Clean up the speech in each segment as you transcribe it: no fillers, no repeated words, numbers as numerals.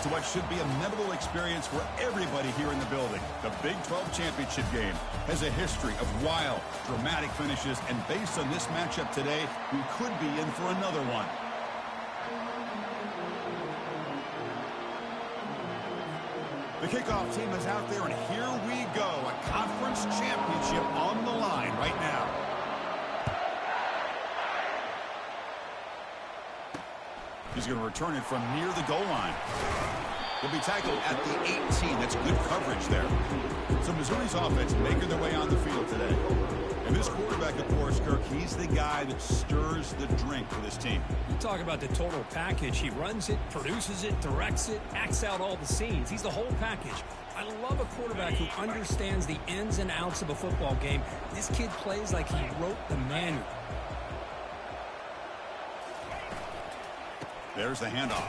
to what should be a memorable experience for everybody here in the building. The Big 12 championship game has a history of wild, dramatic finishes, and based on this matchup today, we could be in for another one. The kickoff team is out there, and here we go. A conference championship on the line right now. He's going to return it from near the goal line. He'll be tackled at the 18. That's good coverage there. So Missouri's offense making their way on the field today. And this quarterback, of course, Kirk, he's the guy that stirs the drink for this team. You talk about the total package. He runs it, produces it, directs it, acts out all the scenes. He's the whole package. I love a quarterback who understands the ins and outs of a football game. This kid plays like he wrote the manual. There's the handoff.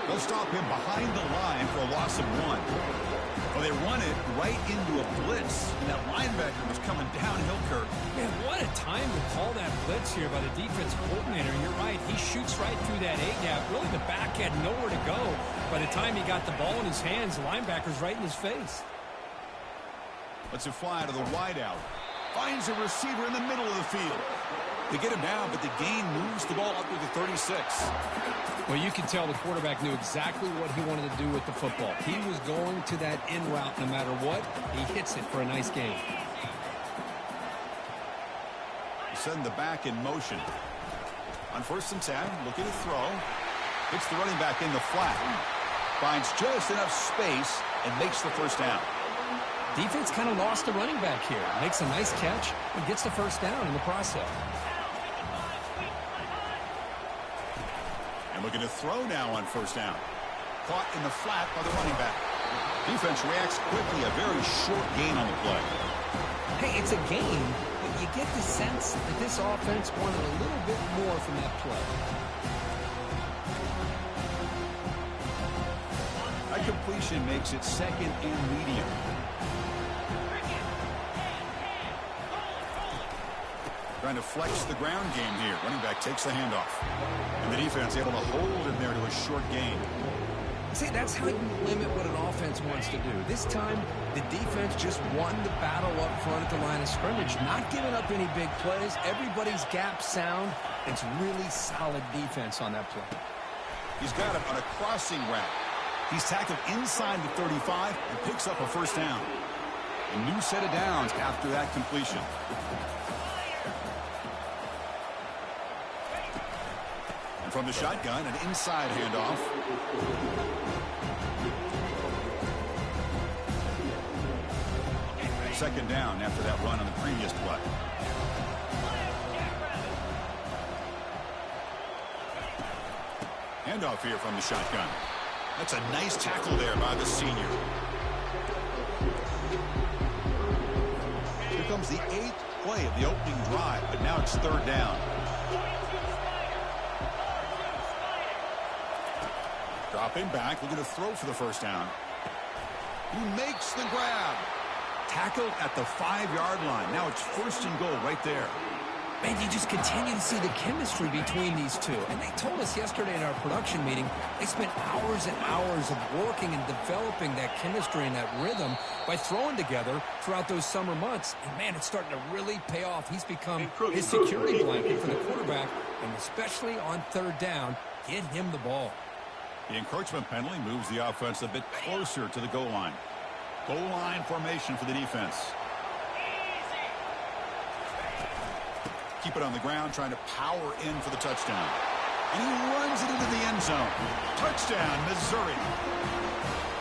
They'll stop him behind the line for a loss of 1. Well, they run it right into a blitz. And that linebacker was coming downhill, Kirk. Man, what a time to call that blitz here by the defensive coordinator. You're right. He shoots right through that A-gap. Really, the back had nowhere to go. By the time he got the ball in his hands, the linebacker's right in his face. Let's it fly to the wideout. Finds a receiver in the middle of the field. They get him down, but the gain moves the ball up to the 36. Well, you can tell the quarterback knew exactly what he wanted to do with the football. He was going to that in route no matter what. He hits it for a nice gain. Send the back in motion. On 1st and 10, looking to throw. Hits the running back in the flat. Finds just enough space and makes the first down. Defense kind of lost the running back here. Makes a nice catch and gets the first down in the process. And looking to throw now on 1st down. Caught in the flat by the running back. Defense reacts quickly. A very short gain on the play. Hey, it's a game, but you get the sense that this offense wanted a little bit more from that play. That completion makes it 2nd and medium. Trying to flex the ground game here. Running back takes the handoff. And the defense able to hold him there to a short gain. See, that's how you limit what an offense wants to do. This time, the defense just won the battle up front at the line of scrimmage, not giving up any big plays. Everybody's gap sound. It's really solid defense on that play. He's got him on a crossing route. He's tackled inside the 35 and picks up a first down. A new set of downs after that completion. And from the shotgun, an inside handoff. Second down after that run on the previous play. Handoff here from the shotgun. That's a nice tackle there by the senior. Here comes the 8th play of the opening drive, but now it's 3rd down. Dropping back, looking to throw for the first down. He makes the grab. Tackled at the 5-yard line. Now it's 1st and goal right there. Man, you just continue to see the chemistry between these two. And they told us yesterday in our production meeting, they spent hours and hours of working and developing that chemistry and that rhythm by throwing together throughout those summer months. And, man, it's starting to really pay off. He's become his security blanket for the quarterback, and especially on 3rd down, get him the ball. The encroachment penalty moves the offense a bit closer to the goal line. Goal line formation for the defense. Keep it on the ground, trying to power in for the touchdown. And he runs it into the end zone. Touchdown, Missouri.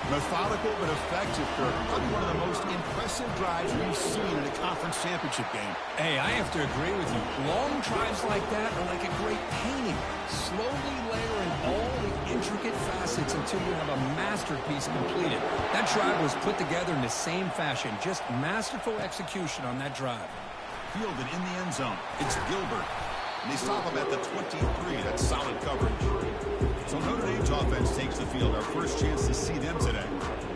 Methodical but effective, Kirk. Probably one of the most impressive drives we've seen in a conference championship game. Hey, I have to agree with you. Long drives like that are like a great painting. Slowly layering all the intricate facets until you have a masterpiece completed. That drive was put together in the same fashion. Just masterful execution on that drive. Fielded in the end zone. It's Gilbert. And they stop him at the 23. That's solid coverage. So Notre Dame's offense takes the field. Our first chance to see them today.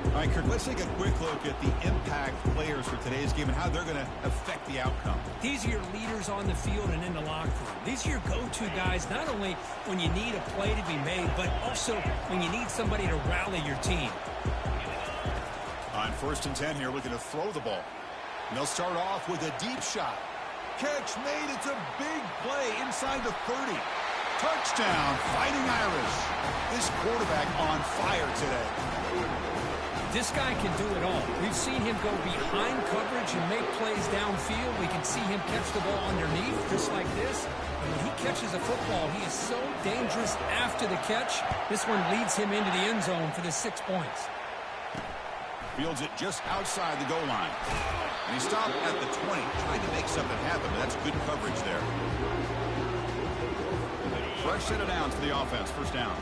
All All right, Kirk, let's take a quick look at the impact players for today's game and how they're going to affect the outcome. These are your leaders on the field and in the locker room. These are your go-to guys, not only when you need a play to be made, but also when you need somebody to rally your team. On 1st and 10 here, looking to throw the ball. And they'll start off with a deep shot. Catch made. It's a big play inside the 30. Touchdown, Fighting Irish. This quarterback on fire today. This guy can do it all. We've seen him go behind coverage and make plays downfield. We can see him catch the ball underneath, just like this. And when he catches a football, he is so dangerous after the catch. This one leads him into the end zone for the 6 points. Fields it just outside the goal line. And he stopped at the 20, trying to make something happen, but that's good coverage there. Fresh set of downs for the offense. First down.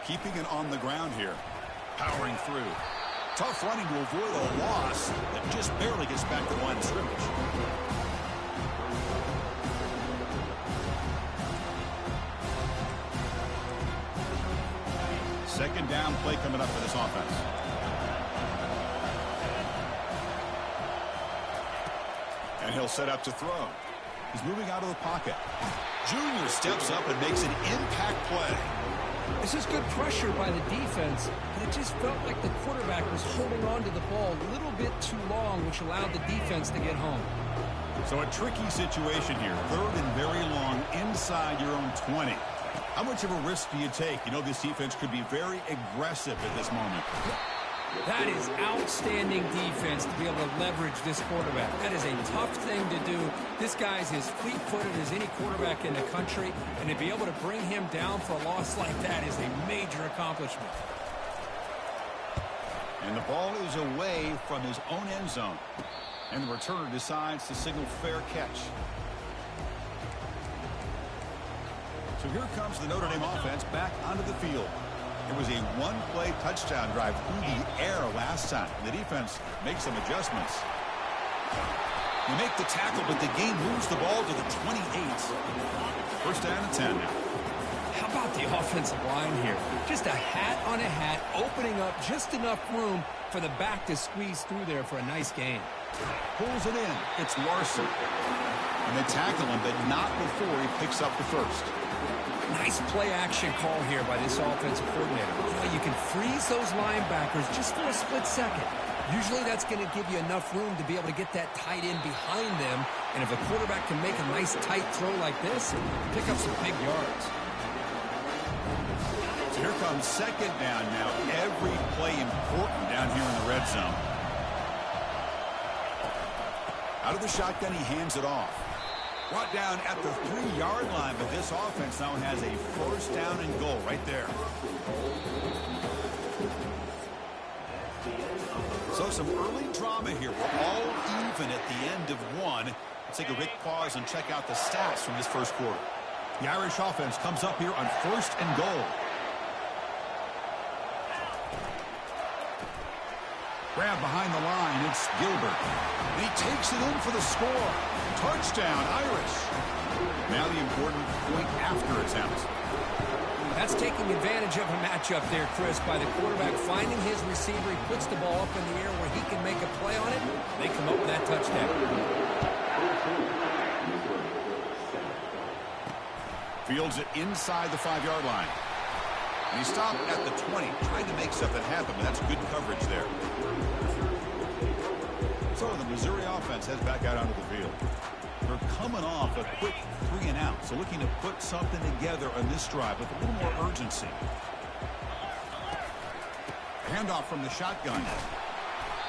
Keeping it on the ground here. Powering through. Tough running to avoid a loss that just barely gets back to the line of scrimmage. Second down play coming up for this offense. And he'll set up to throw. He's moving out of the pocket. Junior steps up and makes an impact play. This is good pressure by the defense, but it just felt like the quarterback was holding on to the ball a little bit too long, which allowed the defense to get home. So a tricky situation here. 3rd and very long inside your own 20. How much of a risk do you take? You know, this defense could be very aggressive at this moment. That is outstanding defense to be able to leverage this quarterback. That is a tough thing to do. This guy's as fleet-footed as any quarterback in the country, and to be able to bring him down for a loss like that is a major accomplishment. And the ball is away from his own end zone. And the returner decides to signal fair catch. So here comes the Notre Dame offense back onto the field. It was a one-play touchdown drive through the air last time. The defense makes some adjustments. They make the tackle, but the game moves the ball to the 28. First down and 10 now. How about the offensive line here? Just a hat on a hat, opening up just enough room for the back to squeeze through there for a nice gain. Pulls it in. It's Larson. And they tackle him, but not before he picks up the first. Nice play-action call here by this offensive coordinator. You can freeze those linebackers just for a split second. Usually that's going to give you enough room to be able to get that tight end behind them. And if a quarterback can make a nice tight throw like this, pick up some big yards. So here comes second down now. Every play important down here in the red zone. Out of the shotgun, he hands it off. Brought down at the 3-yard line, but this offense now has a first down and goal right there. So some early drama here. We're all even at the end of one. Let's take a quick pause and check out the stats from this first quarter. The Irish offense comes up here on 1st and goal. Grab behind the line, it's Gilbert. And he takes it in for the score. Touchdown, Irish. Now the important point after attempt. That's taking advantage of a matchup there, Chris, by the quarterback finding his receiver. He puts the ball up in the air where he can make a play on it. They come up with that touchdown. Fields it inside the 5-yard line. And he stopped at the 20, trying to make something happen, but that's good coverage there. So the Missouri offense heads back out onto the field. They're coming off a quick 3 and out, so looking to put something together on this drive with a little more urgency. Handoff from the shotgun.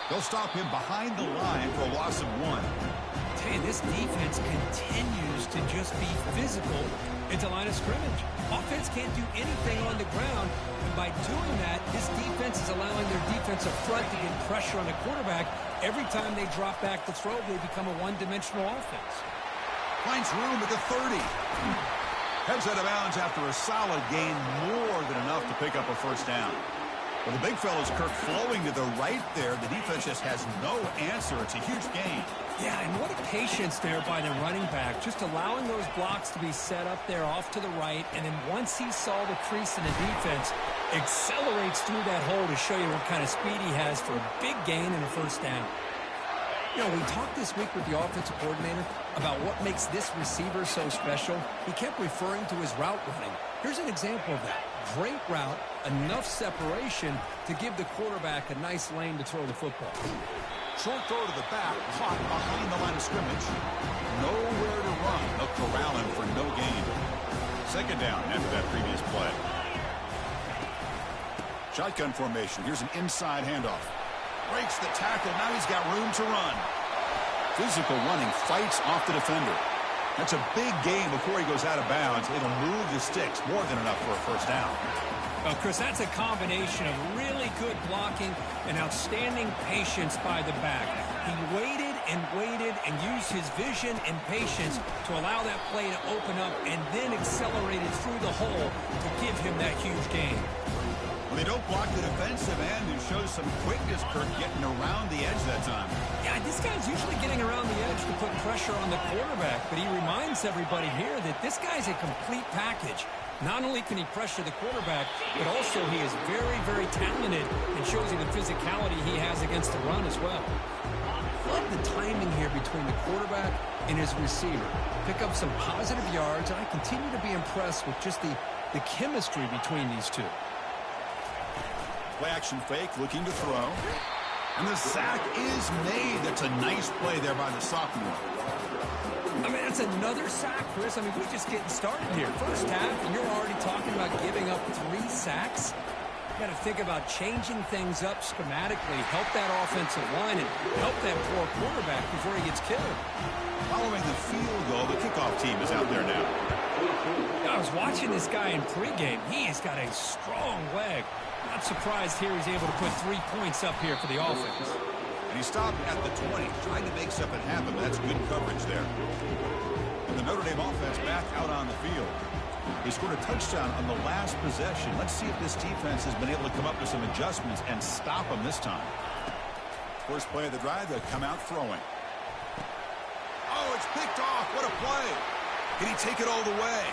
They'll stop him behind the line for a loss of 1. Hey, this defense continues to just be physical into line of scrimmage. Offense can't do anything on the ground, and by doing that, this defense is allowing their defensive front to get pressure on the quarterback. Every time they drop back to throw, they become a one-dimensional offense. Finds room at the 30. Heads out of bounds after a solid gain, more than enough to pick up a first down. Well, the big fella's Kirk flowing to the right there. The defense just has no answer. It's a huge gain. Yeah, and what a patience there by the running back, just allowing those blocks to be set up there off to the right, and then once he saw the crease in the defense, accelerates through that hole to show you what kind of speed he has for a big gain and a first down. You know, we talked this week with the offensive coordinator about what makes this receiver so special. He kept referring to his route running. Here's an example of that. Great route, enough separation to give the quarterback a nice lane to throw the football. Short throw to the back, caught behind the line of scrimmage. Nowhere to run. They'll corral him for no gain. Second down after that previous play. Shotgun formation. Here's an inside handoff. Breaks the tackle. Now he's got room to run. Physical running. Fights off the defender. That's a big gain before he goes out of bounds. It'll move the sticks. More than enough for a first down. Well, Chris, that's a combination of really good blocking and outstanding patience by the back. He waited and used his vision and patience to allow that play to open up and then accelerated through the hole to give him that huge gain. Well, they don't block the defensive end and shows some quickness, Kirk, getting around the edge that time. Yeah, this guy's usually getting around the edge to put pressure on the quarterback, but he reminds everybody here that this guy's a complete package. Not only can he pressure the quarterback, but also he is very, very talented and shows you the physicality he has against the run as well. Love the timing here between the quarterback and his receiver. Pick up some positive yards, and I continue to be impressed with just the chemistry between these two. Play action fake, looking to throw. And the sack is made. That's a nice play there by the sophomore. I mean, that's another sack, Chris. I mean, we're just getting started here. First half, and you're already talking about giving up 3 sacks. You got to think about changing things up schematically, help that offensive line, and help that poor quarterback before he gets killed. Following the field goal, the kickoff team is out there now. I was watching this guy in pregame. He has got a strong leg. Not surprised here he's able to put 3 points up here for the offense. And he stopped at the 20, trying to make something happen. That's good coverage there. And the Notre Dame offense back out on the field. They scored a touchdown on the last possession. Let's see if this defense has been able to come up with some adjustments and stop them this time. First play of the drive, they'll come out throwing. Oh, it's picked off. What a play. Can he take it all the way?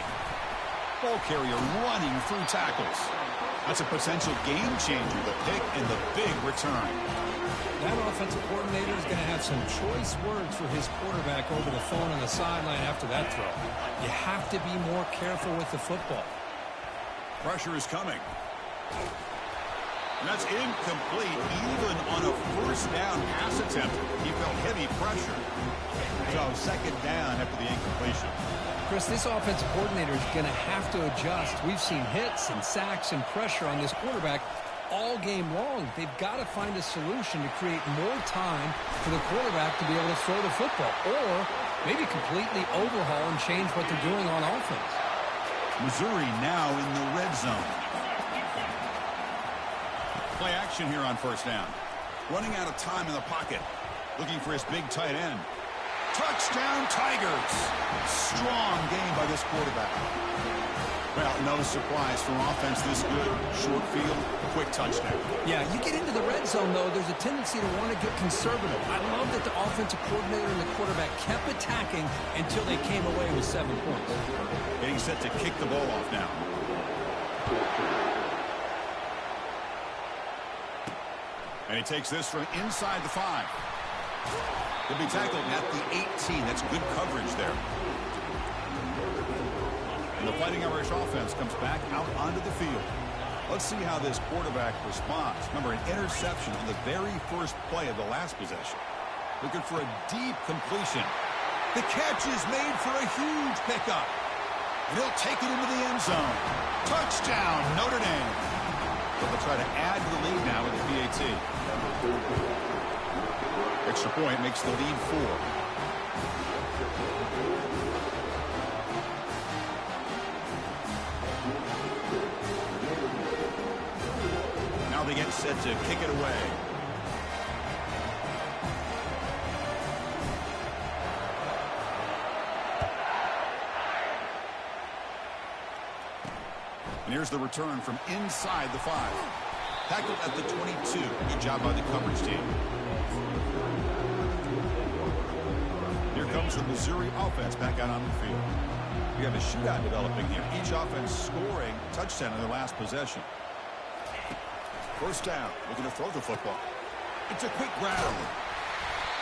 Ball carrier running through tackles. That's a potential game changer, the pick and the big return. That offensive coordinator is going to have some choice words for his quarterback over the phone on the sideline after that throw. You have to be more careful with the football. Pressure is coming. And that's incomplete. Even on a first down pass attempt, he felt heavy pressure. So second down after the incompletion. Chris, this offensive coordinator is going to have to adjust. We've seen hits and sacks and pressure on this quarterback all game long. They've got to find a solution to create more time for the quarterback to be able to throw the football, or maybe completely overhaul and change what they're doing on offense. Missouri now in the red zone. Play action here on first down. Running out of time in the pocket. Looking for his big tight end. Touchdown, Tigers. Strong game by this quarterback. Well, no surprise from offense this good. Short field, quick touchdown. Yeah, you get into the red zone, though, there's a tendency to want to get conservative. I love that the offensive coordinator and the quarterback kept attacking until they came away with 7 points. Getting set to kick the ball off now. And he takes this from inside the 5. He'll be tackled at the 18. That's good coverage there. And the Fighting Irish offense comes back out onto the field. Let's see how this quarterback responds. Remember, an interception on the very first play of the last possession. Looking for a deep completion. The catch is made for a huge pickup. And he'll take it into the end zone. Touchdown, Notre Dame. But they'll try to add to the lead now with the PAT. Extra point makes the lead 4. Now they get set to kick it away. And here's the return from inside the 5. Tackled at the 22. Good job by the coverage team. Here comes the Missouri offense back out on the field. We have a shootout developing here. Each offense scoring a touchdown in their last possession. First down. Looking to throw the football. It's a quick grab.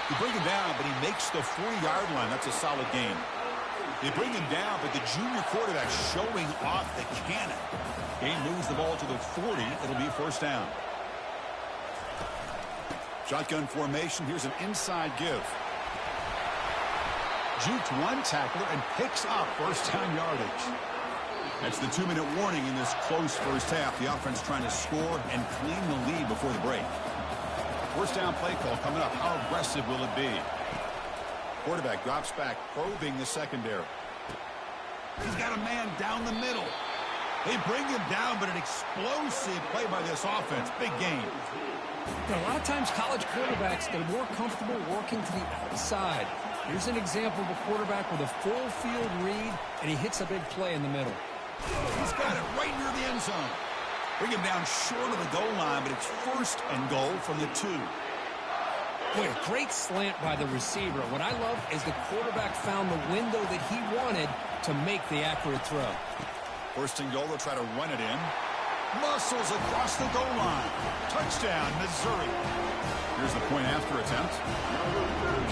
You bring him down, but he makes the 40-yard line. That's a solid gain. They bring him down, but the junior quarterback showing off the cannon. Game moves the ball to the 40. It'll be first down. Shotgun formation. Here's an inside give. Juked one tackler and picks up first down yardage. That's the 2-minute warning in this close first half. The offense trying to score and claim the lead before the break. First down play call coming up. How aggressive will it be? Quarterback drops back, probing the secondary. He's got a man down the middle. They bring him down, but an explosive play by this offense. Big game. You know, a lot of times college quarterbacks, they're more comfortable working to the outside. Here's an example of a quarterback with a full field read, and he hits a big play in the middle. He's got it right near the end zone. Bring him down short of the goal line, but it's first and goal from the 2. Boy, a great slant by the receiver. What I love is the quarterback found the window that he wanted to make the accurate throw. First and goal, they'll try to run it in. Muscles across the goal line. Touchdown, Missouri. Here's the point after attempt.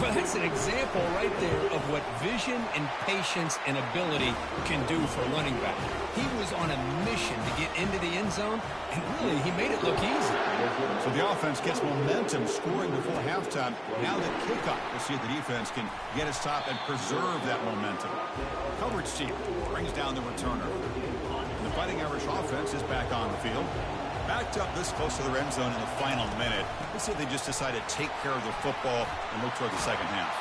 Well, that's an example right there of what vision and patience and ability can do for a running back. He was on a mission to get into the end zone, and really, he made it look easy. So the offense gets momentum, scoring before halftime. Now the kickoff. We'll see if the defense can get a stop and preserve that momentum. Coverage team brings down the returner. The Fighting Irish offense is back on the field. Backed up this close to their end zone in the final minute. Let's see if they just decide to take care of the football and look toward the second half.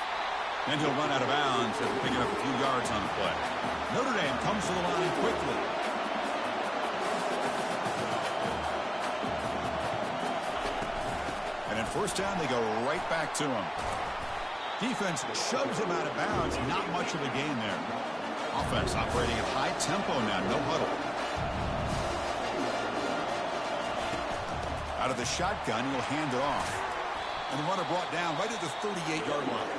Then he'll run out of bounds after picking up a few yards on the play. Notre Dame comes to the line quickly. And at first down, they go right back to him. Defense shoves him out of bounds. Not much of a gain there. Offense operating at high tempo now. No huddle. Out of the shotgun, he'll hand it off. And the runner brought down right at the 38-yard line.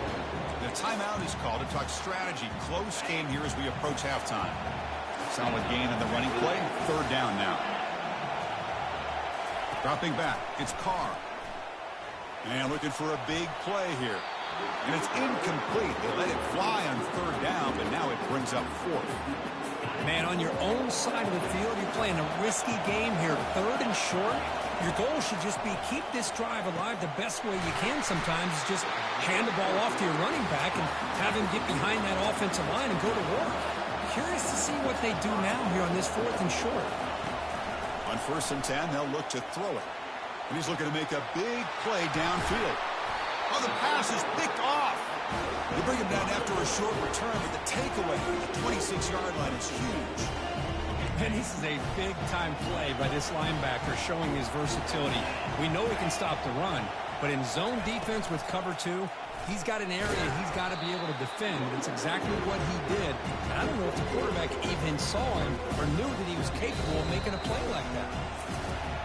The timeout is called to talk strategy. Close game here as we approach halftime. Solid gain in the running play. Third down now. Dropping back, it's Carr. And looking for a big play here. And it's incomplete. They let it fly on third down, but now it brings up fourth. Man, on your own side of the field, you're playing a risky game here. Third and short. Your goal should just be keep this drive alive the best way you can sometimes is just hand the ball off to your running back and have him get behind that offensive line and go to work. Curious to see what they do now here on this fourth and short. On first and 10, they'll look to throw it. And he's looking to make a big play downfield. Oh, the pass is picked off. They bring him down after a short return, but the takeaway at the 26-yard line is huge. And this is a big-time play by this linebacker showing his versatility. We know he can stop the run, but in zone defense with cover 2, he's got an area he's got to be able to defend. That's exactly what he did. And I don't know if the quarterback even saw him or knew that he was capable of making a play like that.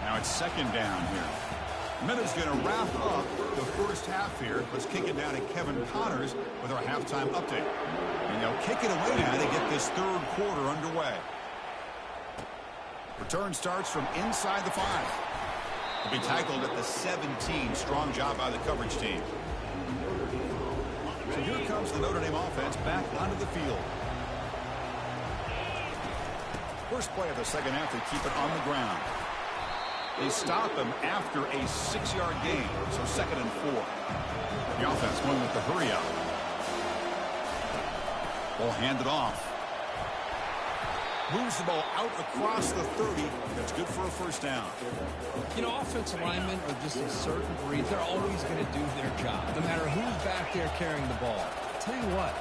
Now it's second down here. Minutes going to wrap up the first half here. Let's kick it down to Kevin Connors with our halftime update. And they'll kick it away now to get this third quarter underway. Return starts from inside the 5. He'll be tackled at the 17. Strong job by the coverage team. So here comes the Notre Dame offense back onto the field. First play of the second half, they keep it on the ground. They stop him after a 6-yard gain, so second and 4. The offense going with the hurry up. Ball handed off. Moves the ball out across the 30. That's good for a first down. You know, offensive linemen are just a certain breed. They're always going to do their job, no matter who's back there carrying the ball. I'll tell you what,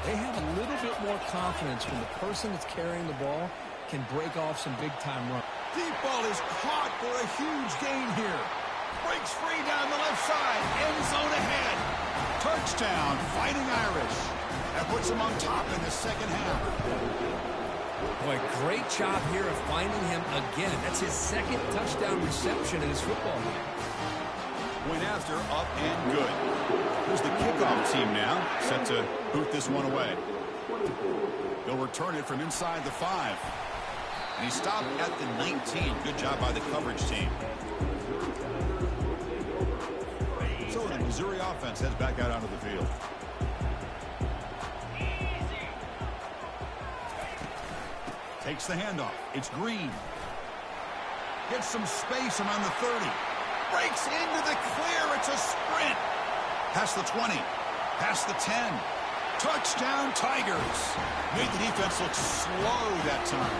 they have a little bit more confidence when the person that's carrying the ball can break off some big-time runs. Deep ball is caught for a huge gain here. Breaks free down the left side. End zone ahead. Touchdown, Fighting Irish. That puts them on top in the second half. Boy, great job here of finding him again. That's his second touchdown reception in his football game. Point after, up and good. Here's the kickoff team now, set to boot this one away. They'll return it from inside the 5. And he stopped at the 19. Good job by the coverage team. So the Missouri offense heads back out onto the field. Takes the handoff. It's Green. Gets some space around the 30. Breaks into the clear. It's a sprint. Past the 20. Past the 10. Touchdown, Tigers. Made the defense look slow that time.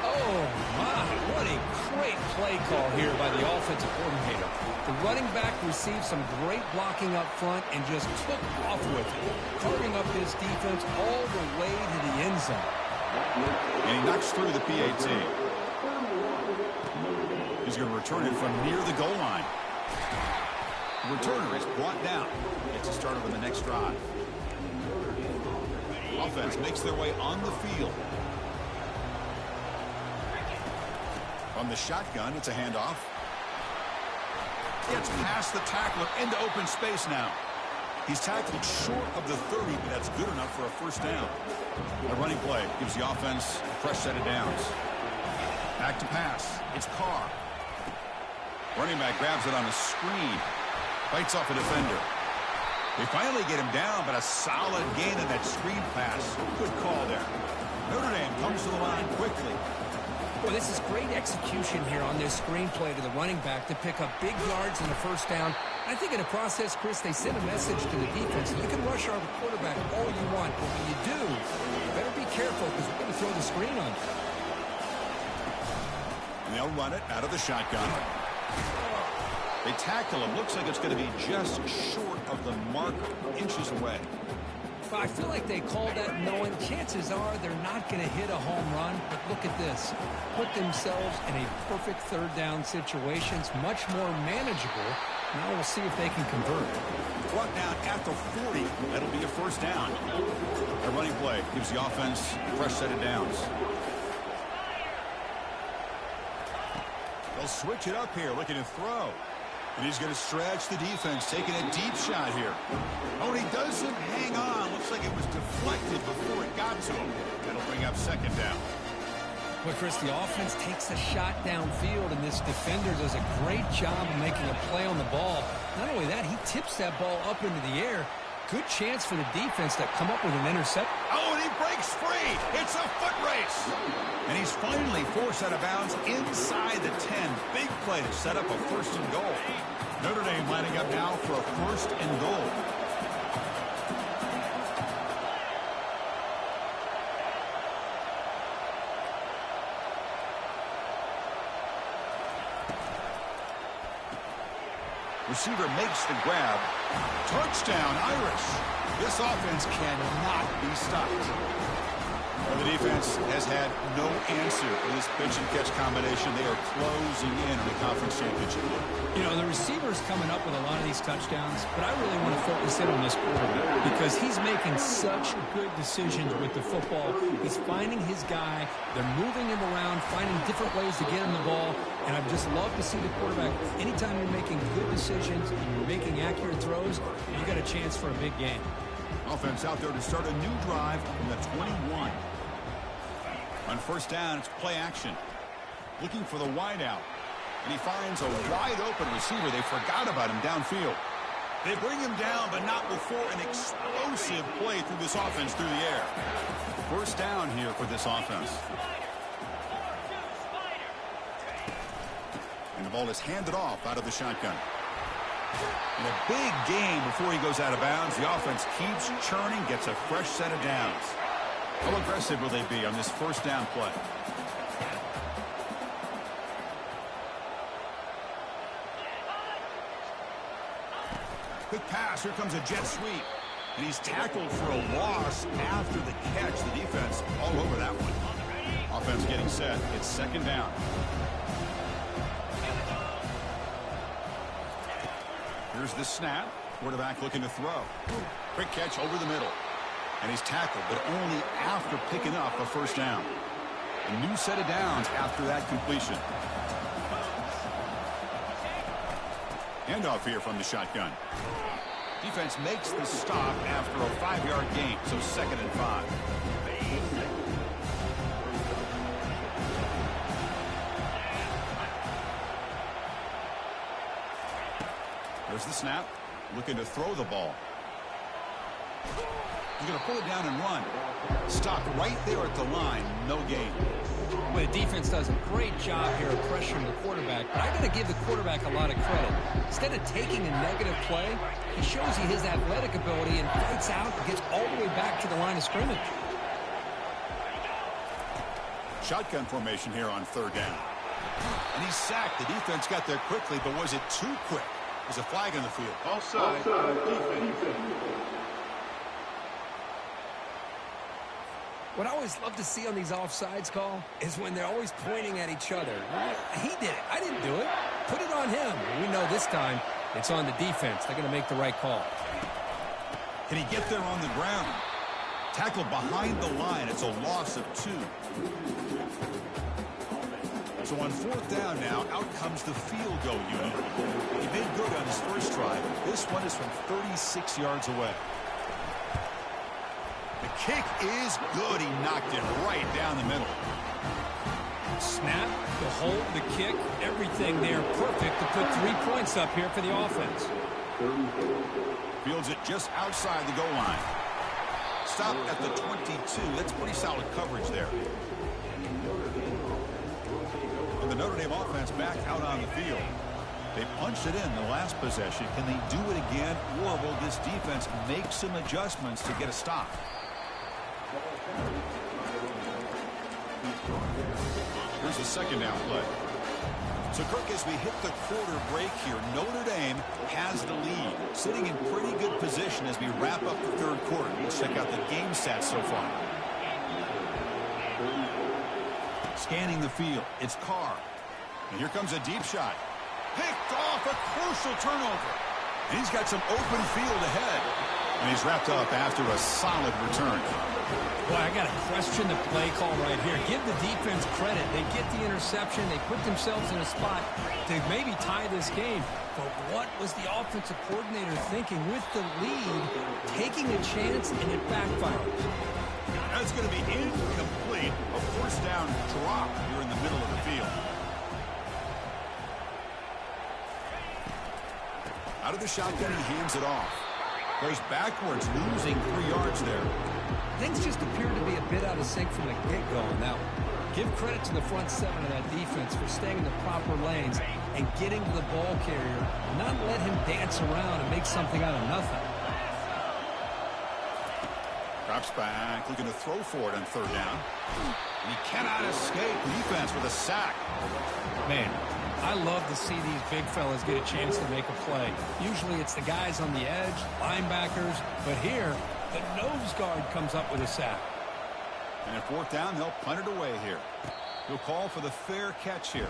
Oh, my. What a great play call here by the offensive coordinator. The running back received some great blocking up front and just took off with it, carving up his defense all the way to the end zone. And he knocks through the PAT. He's going to return it from near the goal line. The returner is brought down. Gets a start over the next drive. Offense makes their way on the field. From the shotgun, it's a handoff. Gets past the tackler into open space now. He's tackled short of the 30, but that's good enough for a first down. A running play gives the offense a fresh set of downs. Back to pass. It's Carr. Running back grabs it on a screen. Fights off a defender. They finally get him down, but a solid gain in that screen pass. Good call there. Notre Dame comes to the line quickly. Well, this is great execution here on this screen play to the running back to pick up big yards in the first down. I think in the process, Chris, they sent a message to the defense. You can rush our quarterback all you want, but when you do, you better be careful because we're going to throw the screen on you. And they'll run it out of the shotgun. They tackle him. Looks like it's going to be just short of the marker, inches away. Well, I feel like they called that knowing chances are they're not going to hit a home run. But look at this. Put themselves in a perfect third down situation. It's much more manageable. Now we'll see if they can convert. Brought down at the 40. That'll be a first down. A running play gives the offense a fresh set of downs. They'll switch it up here, looking to throw. And he's going to stretch the defense, taking a deep shot here. Oh, and he doesn't hang on. Looks like it was deflected before it got to him. That'll bring up second down. Well, Chris, the offense takes a shot downfield, and this defender does a great job of making a play on the ball. Not only that, he tips that ball up into the air. Good chance for the defense to come up with an intercept. Oh, and he breaks free. It's a foot race. And he's finally forced out of bounds inside the 10. Big play to set up a first and goal. Notre Dame lining up now for a first and goal. Receiver makes the grab. Touchdown, Irish. This offense cannot be stopped. Well, the defense has had no answer for this pitch and catch combination. They are closing in on the conference championship. You know, the receiver's coming up with a lot of these touchdowns, but I really want to focus in on this quarterback because he's making such good decisions with the football. He's finding his guy. They're moving him around, finding different ways to get him the ball, and I've just love to see the quarterback. Anytime you're making good decisions and you're making accurate throws, you got a chance for a big game. Offense out there to start a new drive from the 21. On first down, it's play action. Looking for the wideout. And he finds a wide-open receiver. They forgot about him downfield. They bring him down, but not before an explosive play through this offense through the air. First down here for this offense. And the ball is handed off out of the shotgun. And a big gain before he goes out of bounds. The offense keeps churning, gets a fresh set of downs. How aggressive will they be on this first down play? Quick pass. Here comes a jet sweep. And he's tackled for a loss after the catch. The defense all over that one. Offense getting set. It's second down. Here's the snap. Quarterback looking to throw. Quick catch over the middle. And he's tackled, but only after picking up a first down. A new set of downs after that completion. Handoff here from the shotgun. Defense makes the stop after a 5-yard gain, so 2nd and 5. There's the snap. Looking to throw the ball. He's going to pull it down and run. Stop right there at the line. No gain. Well, the defense does a great job here of pressuring the quarterback, but I got to give the quarterback a lot of credit. Instead of taking a negative play, he shows he his athletic ability and fights out and gets all the way back to the line of scrimmage. Shotgun formation here on 3rd down. And he's sacked. The defense got there quickly, but was it too quick? There's a flag in the field. Offside. Defense. What I always love to see on these offsides call is when they're always pointing at each other. He did it. I didn't do it. Put it on him. We know this time it's on the defense. They're going to make the right call. Can he get there on the ground? Tackled behind the line. It's a loss of 2. So on 4th down now, out comes the field goal unit. He made good on his first drive. This one is from 36 yards away. The kick is good. He knocked it right down the middle. Snap, the hold, the kick, everything there perfect to put 3 points up here for the offense. Fields it just outside the goal line. Stop at the 22. That's pretty solid coverage there. And the Notre Dame offense back out on the field. They punched it in the last possession. Can they do it again, or will this defense make some adjustments to get a stop? Here's the 2nd down play. So, Kirk, as we hit the quarter break here, Notre Dame has the lead, sitting in pretty good position as we wrap up the 3rd quarter. Let's check out the game stats so far. Scanning the field, it's Carr. And here comes a deep shot. Picked off, a crucial turnover. And he's got some open field ahead. And he's wrapped up after a solid return. Boy, I got to question the play call right here. Give the defense credit. They get the interception. They put themselves in a spot to maybe tie this game. But what was the offensive coordinator thinking with the lead, taking a chance, and it backfires? That's going to be incomplete. A 1st down drop here in the middle of the field. Out of the shotgun, he hands it off. Goes backwards, losing 3 yards there. Things just appear to be a bit out of sync from the get-go on that one. Give credit to the front 7 of that defense for staying in the proper lanes and getting to the ball carrier, not let him dance around and make something out of nothing. Drops back, looking to throw for it on 3rd down. And he cannot escape defense with a sack. Man, I love to see these big fellas get a chance to make a play. Usually it's the guys on the edge, linebackers, but here, the nose guard comes up with a sack. And at 4th down, they'll punt it away here. He'll call for the fair catch here.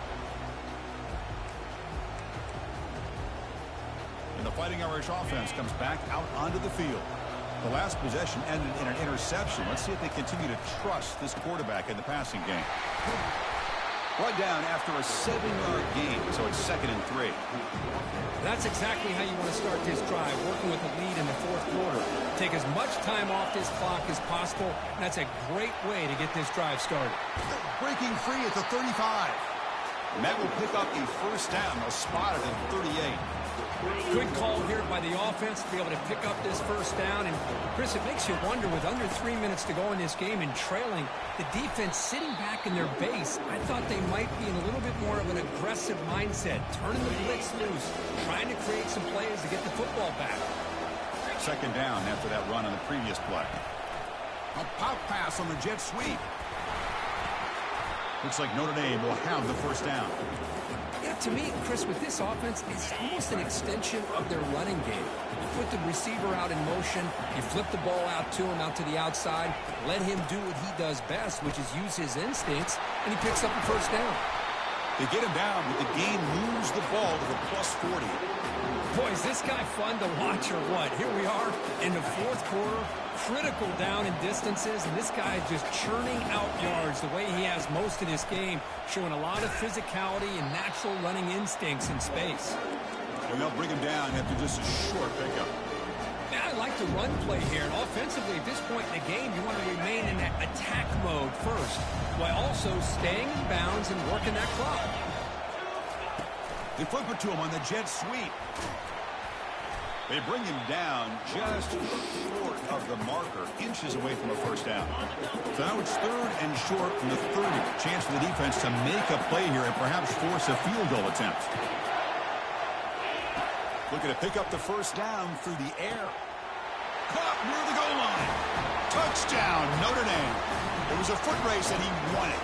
And the Fighting Irish offense comes back out onto the field. The last possession ended in an interception. Let's see if they continue to trust this quarterback in the passing game. Brought down after a 7-yard gain, so it's 2nd and 3. That's exactly how you want to start this drive, working with the lead in the 4th quarter. Take as much time off this clock as possible. That's a great way to get this drive started. Breaking free at the 35. Matt will pick up a 1st down. They'll spot it at 38. Good call here by the offense to be able to pick up this 1st down. And, Chris, it makes you wonder, with under 3 minutes to go in this game and trailing, the defense sitting back in their base, I thought they might be in a little bit more of an aggressive mindset, turning the blitz loose, trying to create some plays to get the football back. 2nd down after that run on the previous play. A pop pass on the jet sweep. Looks like Notre Dame will have the 1st down. Yeah, to me, Chris, with this offense, it's almost an extension of their running game. You put the receiver out in motion, you flip the ball out to him, out to the outside, let him do what he does best, which is use his instincts, and he picks up the 1st down. They get him down, but the game moves the ball to the +40. Boy, is this guy fun to watch or what? Here we are in the fourth quarter, critical down and distances, and this guy is just churning out yards the way he has most of this game, showing a lot of physicality and natural running instincts in space. And they'll bring him down after just a short pickup. Yeah, I like the run play here, and offensively at this point in the game, you want to remain in that attack mode first, while also staying in bounds and working that clock. They flip it to him on the jet sweep. They bring him down just short of the marker, inches away from a first down. So now it's 3rd and short from the 30. Chance for the defense to make a play here and perhaps force a field goal attempt. Looking to pick up the first down through the air. Caught near the goal line. Touchdown, Notre Dame. It was a foot race, and he won it.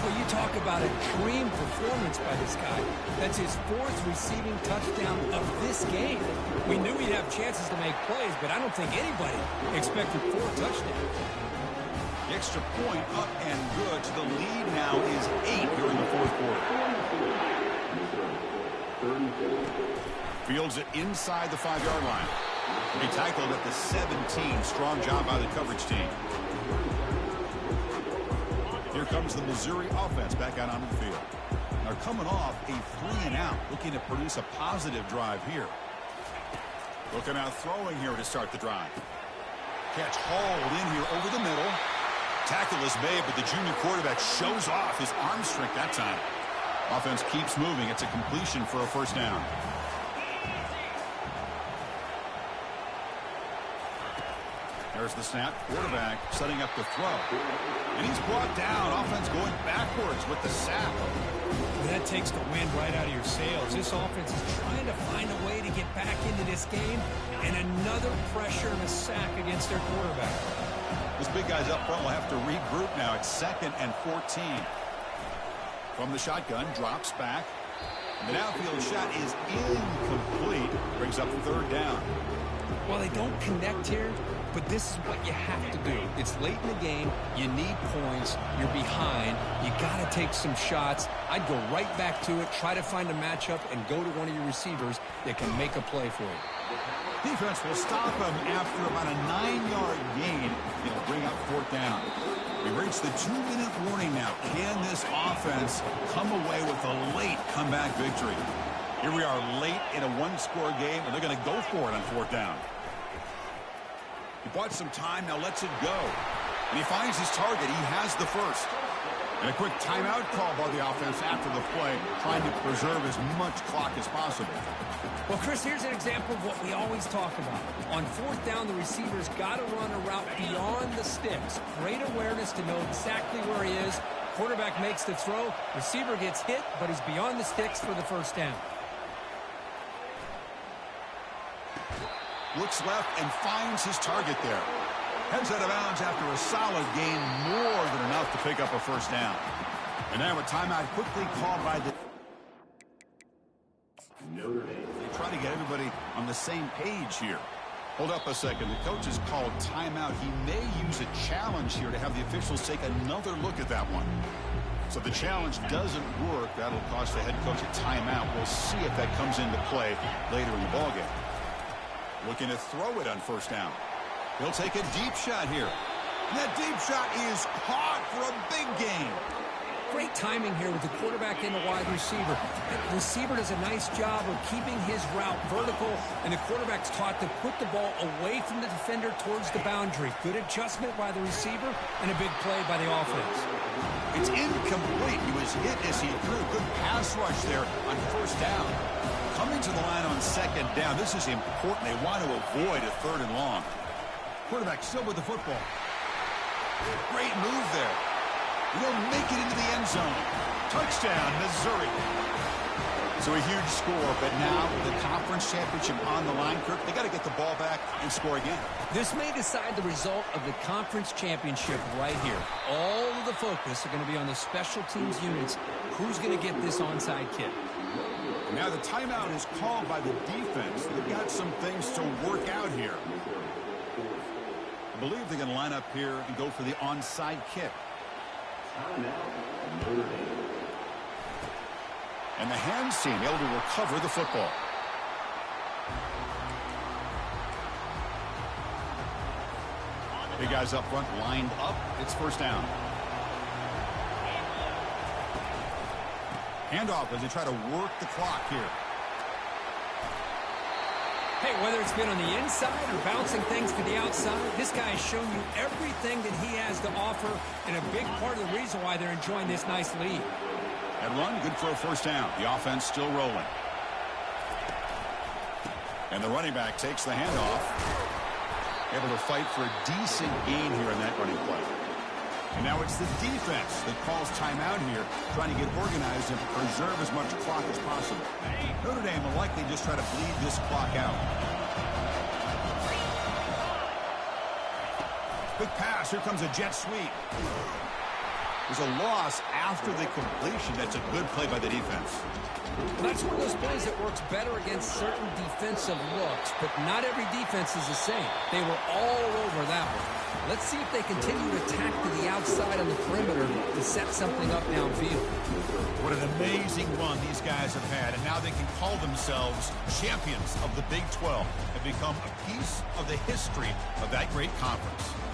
Well, you talk about a dream performance by this guy. That's his 4th receiving touchdown of this game. We knew he'd have chances to make plays, but I don't think anybody expected 4 touchdowns. The extra point up and good. So the lead now is 8 during the fourth quarter. Fields it inside the 5-yard line. He tackled at the 17. Strong job by the coverage team. Here comes the Missouri offense back out onto the field. They're coming off a 3-and-out, looking to produce a positive drive here. Looking out throwing here to start the drive. Catch hauled in here over the middle. Tackle is made, but the junior quarterback shows off his arm strength that time. Offense keeps moving. It's a completion for a first down. There's the snap. Quarterback setting up the throw. And he's brought down. Offense going backwards with the sack. That takes the wind right out of your sails. This offense is trying to find a way to get back into this game. And another pressure and a sack against their quarterback. Those big guys up front will have to regroup now. It's 2nd and 14. From the shotgun, drops back. The downfield shot is incomplete. Brings up 3rd down. Well, they don't connect here, but this is what you have to do. It's late in the game. You need points. You're behind. You got to take some shots. I'd go right back to it, try to find a matchup, and go to one of your receivers that can make a play for you. Defense will stop him after about a 9-yard gain. It'll bring up 4th down. We reach the 2-minute warning now. Can this offense come away with a late comeback victory? Here we are late in a 1-score game, and they're going to go for it on 4th down. He bought some time, now lets it go. And he finds his target. He has the first. And a quick timeout call by the offense after the play, trying to preserve as much clock as possible. Well, Chris, here's an example of what we always talk about. On 4th down, the receiver's got to run a route beyond the sticks. Great awareness to know exactly where he is. Quarterback makes the throw. Receiver gets hit, but he's beyond the sticks for the first down. Looks left and finds his target there. Heads out of bounds after a solid gain, more than enough to pick up a first down. And now a timeout quickly called by the Notre Dame. They try to get everybody on the same page here. Hold up a second. The coach has called timeout. He may use a challenge here to have the officials take another look at that one. So if the challenge doesn't work, that'll cost the head coach a timeout. We'll see if that comes into play later in the ballgame. Looking to throw it on first down. He'll take a deep shot here. And that deep shot is caught for a big gain. Great timing here with the quarterback and the wide receiver. The receiver does a nice job of keeping his route vertical, and the quarterback's taught to put the ball away from the defender towards the boundary. Good adjustment by the receiver and a big play by the offense. It's incomplete. He was hit as he threw. Good pass rush there on first down. Coming to the line on second down. This is important. They want to avoid a 3rd and long. Quarterback still with the football. Great move there. They'll make it into the end zone. Touchdown, Missouri. So a huge score, but now with the conference championship on the line, Kirk, they got to get the ball back and score again. This may decide the result of the conference championship right here. All of the focus are going to be on the special teams units. Who's going to get this onside kick? Now the timeout is called by the defense. They've got some things to work out here. I believe they're going to line up here and go for the onside kick. And the hands team able to recover the football. Big guys up front lined up. It's first down. Handoff as they try to work the clock here. Hey, whether it's been on the inside or bouncing things to the outside, this guy has shown you everything that he has to offer, and a big part of the reason why they're enjoying this nice lead. That run, good for a first down. The offense still rolling. And the running back takes the handoff. Able to fight for a decent gain here in that running play. And now it's the defense that calls timeout here, trying to get organized and preserve as much clock as possible. Notre Dame will likely just try to bleed this clock out. Quick pass. Here comes a jet sweep. There's a loss after the completion. That's a good play by the defense. That's one of those plays that works better against certain defensive looks, but not every defense is the same. They were all over that one. Let's see if they continue to attack to the outside on the perimeter to set something up downfield. What an amazing run these guys have had, and now they can call themselves champions of the Big 12 and become a piece of the history of that great conference.